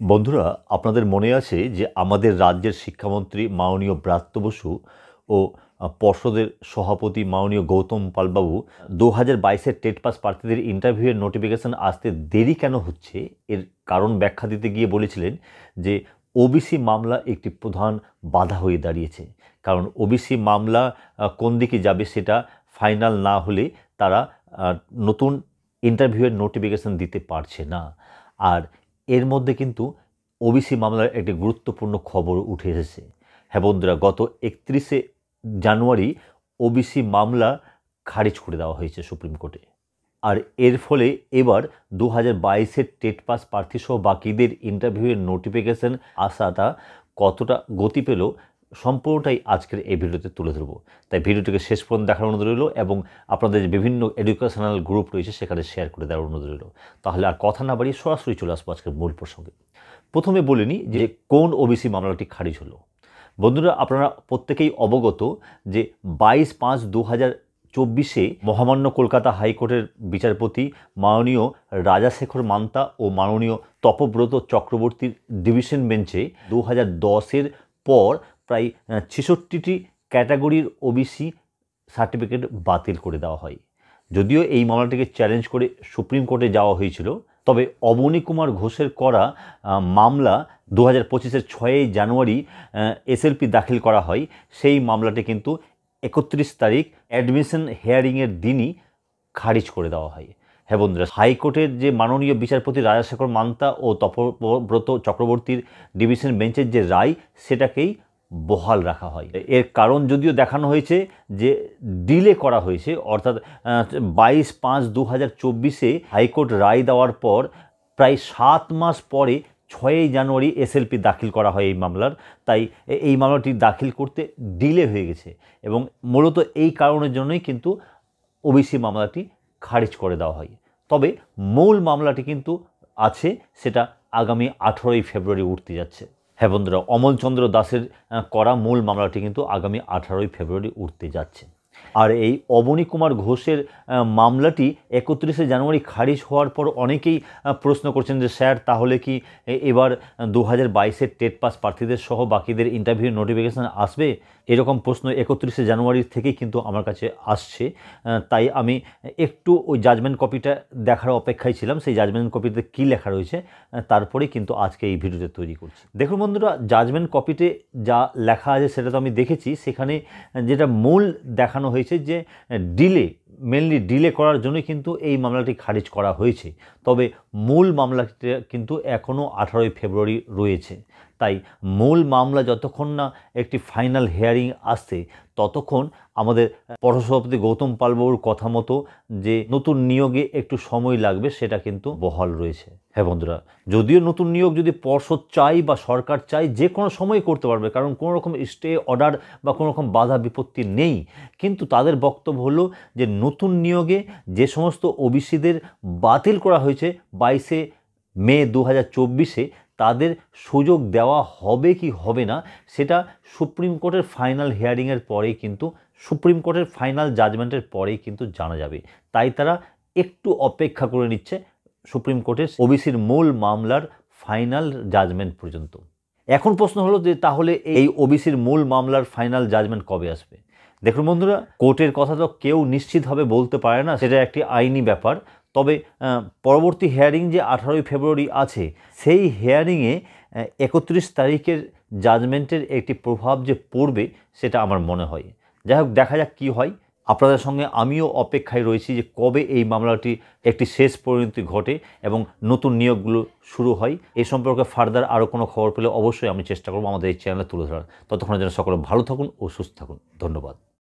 বন্ধুরা, আপনাদের মনে আছে যে আমাদের রাজ্যের শিক্ষামন্ত্রী মাননীয় ব্রাত্য বসু ও পর্ষদের সভাপতি মাননীয় গৌতম পালবাবু 2022-এর টেট পাস প্রার্থীদের ইন্টারভিউয়ের নোটিফিকেশন আসতে দেরি কেন হচ্ছে এর কারণ ব্যাখ্যা দিতে গিয়ে বলেছিলেন যে ওবিসি মামলা একটি প্রধান বাধা হয়ে দাঁড়িয়েছে। কারণ ওবিসি মামলা কোন দিকে যাবে সেটা ফাইনাল না হলে তারা নতুন ইন্টারভিউয়ের নোটিফিকেশন দিতে পারছে না। আর এর মধ্যে কিন্তু ওবিসি মামলার একটি গুরুত্বপূর্ণ খবর উঠে এসেছে। হ্যাঁ বন্ধুরা, গত 31শে জানুয়ারি ওবিসি মামলা খারিজ করে দেওয়া হয়েছে সুপ্রিম কোর্টে। আর এর ফলে এবার 2022-এর টেট পাস প্রার্থীসহ বাকিদের ইন্টারভিউয়ের নোটিফিকেশান আসাটা কতটা গতি পেল সম্পূর্ণটাই আজকের এই ভিডিওতে তুলে ধরবো। তাই ভিডিওটিকে শেষ পর্যন্ত দেখার অনুরোধ রইল এবং আপনাদের যে বিভিন্ন এডুকেশনাল গ্রুপ রয়েছে সেখানে শেয়ার করে দেওয়ার অনুরোধ রইল। তাহলে আর কথা না বাড়িয়ে সরাসরি চলে আসবো আজকের মূল প্রসঙ্গে। প্রথমে বলে নিই যে কোন ওবিসি মামলাটি খারিজ হলো। বন্ধুরা, আপনারা প্রত্যেকেই অবগত যে 22/5/2024 মহামান্য কলকাতা হাইকোর্টের বিচারপতি মাননীয় রাজাশেখর মান্তা ও মাননীয় তপব্রত চক্রবর্তীর ডিভিশন বেঞ্চে 2010-এর পর প্রায় 66টি ক্যাটাগরির ওবিসি সার্টিফিকেট বাতিল করে দেওয়া হয়। যদিও এই মামলাটিকে চ্যালেঞ্জ করে সুপ্রিম কোর্টে যাওয়া হয়েছিল, তবে অবনী কুমার ঘোষের করা মামলা 2025-এর 6 জানুয়ারি এসএলপি দাখিল করা হয়। সেই মামলাটি কিন্তু 31 তারিখ অ্যাডমিশন হিয়ারিংয়ের দিনই খারিজ করে দেওয়া হয়। হ্যাঁ বন্ধুরা, হাইকোর্টের যে মাননীয় বিচারপতি রাজাশেখর মান্তা ও তপব্রত চক্রবর্তীর ডিভিশন বেঞ্চের যে রায় সেটাকেই বহাল রাখা হয়। এর কারণ যদিও দেখানো হয়েছে যে ডিলে করা হয়েছে, অর্থাৎ 22/5/2024 হাইকোর্ট রায় দেওয়ার পর প্রায় 7 মাস পরে 6 জানুয়ারি এসএলপি দাখিল করা হয় এই মামলার। তাই এই মামলাটি দাখিল করতে ডিলে হয়ে গেছে এবং মূলত এই কারণের জন্যই কিন্তু ওবিসি মামলাটি খারিজ করে দেওয়া হয়। তবে মূল মামলাটি কিন্তু আছে, সেটা আগামী 18ই ফেব্রুয়ারি উঠতে যাচ্ছে। হ্যাঁ বন্ধুরা, অমলচন্দ্র দাসের করা মূল মামলাটি কিন্তু আগামী 18ই ফেব্রুয়ারি উঠতে যাচ্ছে। আর এই অবনী কুমার ঘোষের মামলাটি 31শে জানুয়ারি খারিজ হওয়ার পর অনেকেই প্রশ্ন করছেন যে স্যার, তাহলে কি এবার 2022-এর টেট পাস প্রার্থীদের সহ বাকিদের ইন্টারভিউ নোটিফিকেশান আসবে? এরকম প্রশ্ন 31শে জানুয়ারি থেকেই কিন্তু আমার কাছে আসছে। তাই আমি একটু ওই জাজমেন্ট কপিটা দেখার অপেক্ষায় ছিলাম, সেই জাজমেন্ট কপিতে কী লেখা রয়েছে তারপরে কিন্তু আজকে এই ভিডিওতে তৈরি করছি। দেখুন বন্ধুরা, জাজমেন্ট কপিতে যা লেখা আছে সেটা তো আমি দেখেছি। সেখানে যেটা মূল দেখানো হয়েছে যে মেনলি ডিলে করার জন্যই কিন্তু এই মামলাটি খারিজ করা হয়েছে। তবে মূল মামলাটি কিন্তু এখনও 18ই ফেব্রুয়ারি রয়েছে। তাই মূল মামলা যতক্ষণ না একটি ফাইনাল হিয়ারিং আসছে ততক্ষণ আমাদের পর্ষদ গৌতম পালবাবুর কথা মতো যে নতুন নিয়োগে একটু সময় লাগবে সেটা কিন্তু বহাল রয়েছে। হ্যাঁ বন্ধুরা, যদিও নতুন নিয়োগ যদি পর্ষদ চাই বা সরকার চাই যে কোনো সময় করতে পারবে, কারণ কোনো রকম স্টে অর্ডার বা কোনো রকম বাধা বিপত্তি নেই, কিন্তু তাদের বক্তব্য হলো যে নতুন নিয়োগে যে সমস্ত ওবিসিদের বাতিল করা হয়েছে 22শে মে 2024-এ তাদের সুযোগ দেওয়া হবে কি হবে না সেটা সুপ্রিম কোর্টের ফাইনাল হিয়ারিংয়ের পরেই কিন্তু সুপ্রিম কোর্টের ফাইনাল জাজমেন্টের পরেই কিন্তু জানা যাবে। তাই তারা একটু অপেক্ষা করে নিচ্ছে সুপ্রিম কোর্টের ওবিসির মূল মামলার ফাইনাল জাজমেন্ট পর্যন্ত। এখন প্রশ্ন হলো যে তাহলে এই ওবিসির মূল মামলার ফাইনাল জাজমেন্ট কবে আসবে? দেখুন বন্ধুরা, কোর্টের কথা তো কেউ নিশ্চিতভাবে বলতে পারে না, সেটা একটি আইনি ব্যাপার। তবে পরবর্তী হিয়ারিং যে 18ই ফেব্রুয়ারি আছে, সেই হিয়ারিংয়ে 31 তারিখের জাজমেন্টের একটি প্রভাব যে পড়বে সেটা আমার মনে হয়। যাই হোক, দেখা যাক কী হয়। আপনাদের সঙ্গে আমিও অপেক্ষায় রয়েছি যে কবে এই মামলাটি একটি শেষ পরিণতি ঘটে এবং নতুন নিয়োগগুলো শুরু হয়। এই সম্পর্কে ফার্দার আরও কোনো খবর পেলে অবশ্যই আমি চেষ্টা করব আমাদের এই চ্যানেলে তুলে ধরার। ততক্ষণের জন্য সকলে ভালো থাকুন ও সুস্থ থাকুন। ধন্যবাদ।